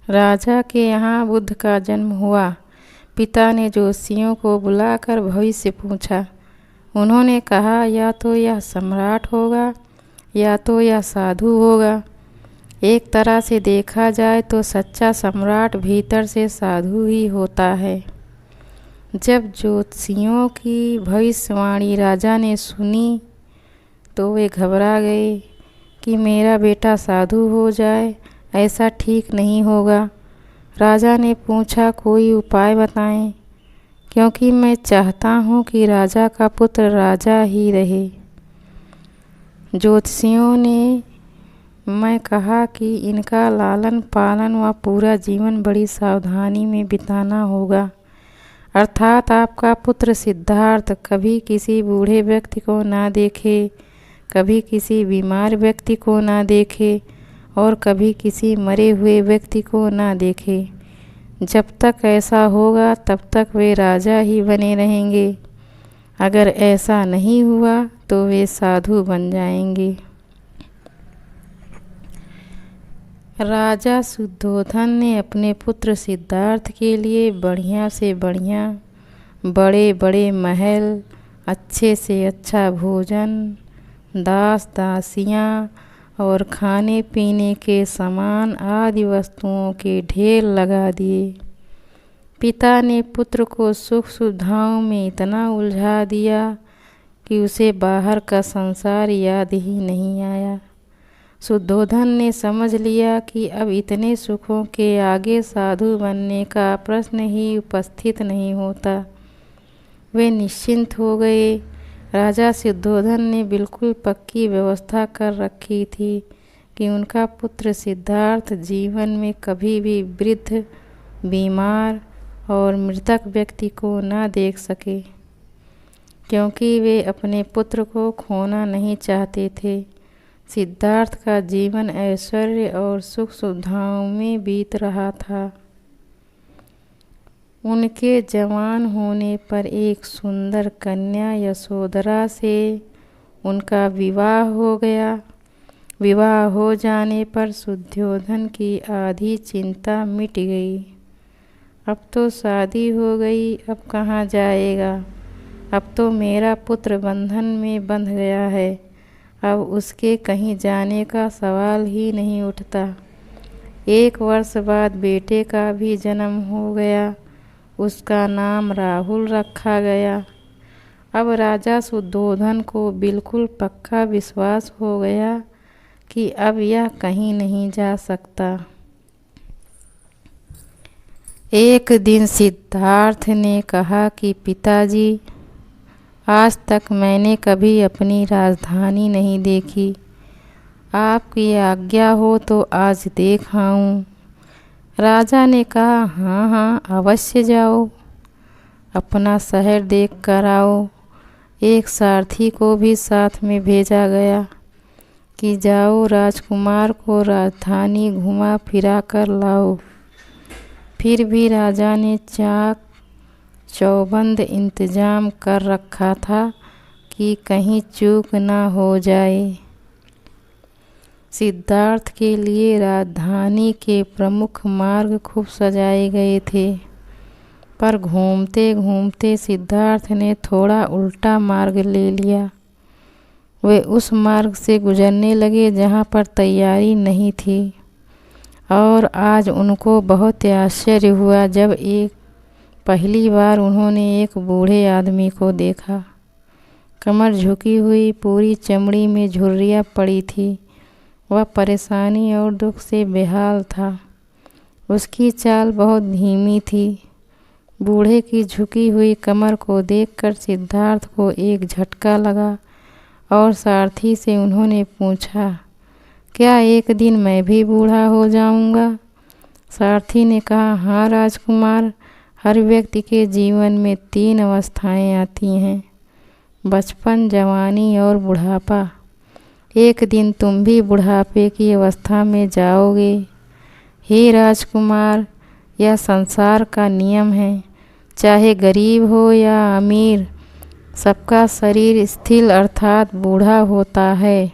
राजा के यहाँ बुद्ध का जन्म हुआ। पिता ने ज्योतिषियों को बुलाकर भविष्य पूछा। उन्होंने कहा, या तो यह सम्राट होगा या तो यह साधु होगा। एक तरह से देखा जाए तो सच्चा सम्राट भीतर से साधु ही होता है। जब ज्योतिषियों की भविष्यवाणी राजा ने सुनी तो वे घबरा गए कि मेरा बेटा साधु हो जाए, ऐसा ठीक नहीं होगा। राजा ने पूछा, कोई उपाय बताएं, क्योंकि मैं चाहता हूँ कि राजा का पुत्र राजा ही रहे। ज्योतिषियों ने मैं कहा कि इनका लालन पालन व पूरा जीवन बड़ी सावधानी में बिताना होगा, अर्थात आपका पुत्र सिद्धार्थ कभी किसी बूढ़े व्यक्ति को ना देखे, कभी किसी बीमार व्यक्ति को ना देखे और कभी किसी मरे हुए व्यक्ति को ना देखे। जब तक ऐसा होगा तब तक वे राजा ही बने रहेंगे। अगर ऐसा नहीं हुआ तो वे साधु बन जाएंगे। राजा शुद्धोधन ने अपने पुत्र सिद्धार्थ के लिए बढ़िया से बढ़िया, बड़े बड़े महल, अच्छे से अच्छा भोजन, दास दासियाँ और खाने पीने के सामान आदि वस्तुओं के ढेर लगा दिए। पिता ने पुत्र को सुख सुविधाओं में इतना उलझा दिया कि उसे बाहर का संसार याद ही नहीं आया। शुद्धोधन ने समझ लिया कि अब इतने सुखों के आगे साधु बनने का प्रश्न ही उपस्थित नहीं होता। वे निश्चिंत हो गए। राजा शुद्धोधन ने बिल्कुल पक्की व्यवस्था कर रखी थी कि उनका पुत्र सिद्धार्थ जीवन में कभी भी वृद्ध, बीमार और मृतक व्यक्ति को न देख सके, क्योंकि वे अपने पुत्र को खोना नहीं चाहते थे। सिद्धार्थ का जीवन ऐश्वर्य और सुख सुविधाओं में बीत रहा था। उनके जवान होने पर एक सुंदर कन्या यशोधरा से उनका विवाह हो गया। विवाह हो जाने पर शुद्धोधन की आधी चिंता मिट गई। अब तो शादी हो गई, अब कहाँ जाएगा? अब तो मेरा पुत्र बंधन में बंध गया है, अब उसके कहीं जाने का सवाल ही नहीं उठता। 1 वर्ष बाद बेटे का भी जन्म हो गया। उसका नाम राहुल रखा गया। अब राजा शुद्धोधन को बिल्कुल पक्का विश्वास हो गया कि अब यह कहीं नहीं जा सकता। एक दिन सिद्धार्थ ने कहा कि पिताजी, आज तक मैंने कभी अपनी राजधानी नहीं देखी। आपकी आज्ञा हो तो आज देख आऊं। राजा ने कहा, हाँ हाँ, अवश्य जाओ, अपना शहर देख कर आओ। एक सारथी को भी साथ में भेजा गया कि जाओ राजकुमार को राजधानी घुमा फिरा कर लाओ। फिर भी राजा ने चाक चौबंद इंतजाम कर रखा था कि कहीं चूक ना हो जाए। सिद्धार्थ के लिए राजधानी के प्रमुख मार्ग खूब सजाए गए थे, पर घूमते घूमते सिद्धार्थ ने थोड़ा उल्टा मार्ग ले लिया। वे उस मार्ग से गुजरने लगे जहाँ पर तैयारी नहीं थी, और आज उनको बहुत आश्चर्य हुआ जब पहली बार उन्होंने एक बूढ़े आदमी को देखा। कमर झुकी हुई, पूरी चमड़ी में झुर्रियाँ पड़ी थी। वह परेशानी और दुख से बेहाल था। उसकी चाल बहुत धीमी थी। बूढ़े की झुकी हुई कमर को देखकर सिद्धार्थ को एक झटका लगा और सारथी से उन्होंने पूछा, क्या एक दिन मैं भी बूढ़ा हो जाऊंगा? सारथी ने कहा, हाँ राजकुमार, हर व्यक्ति के जीवन में 3 अवस्थाएं आती हैं, बचपन, जवानी और बुढ़ापा। एक दिन तुम भी बुढ़ापे की अवस्था में जाओगे। हे राजकुमार, यह संसार का नियम है। चाहे गरीब हो या अमीर, सबका शरीर स्थिर अर्थात बूढ़ा होता है।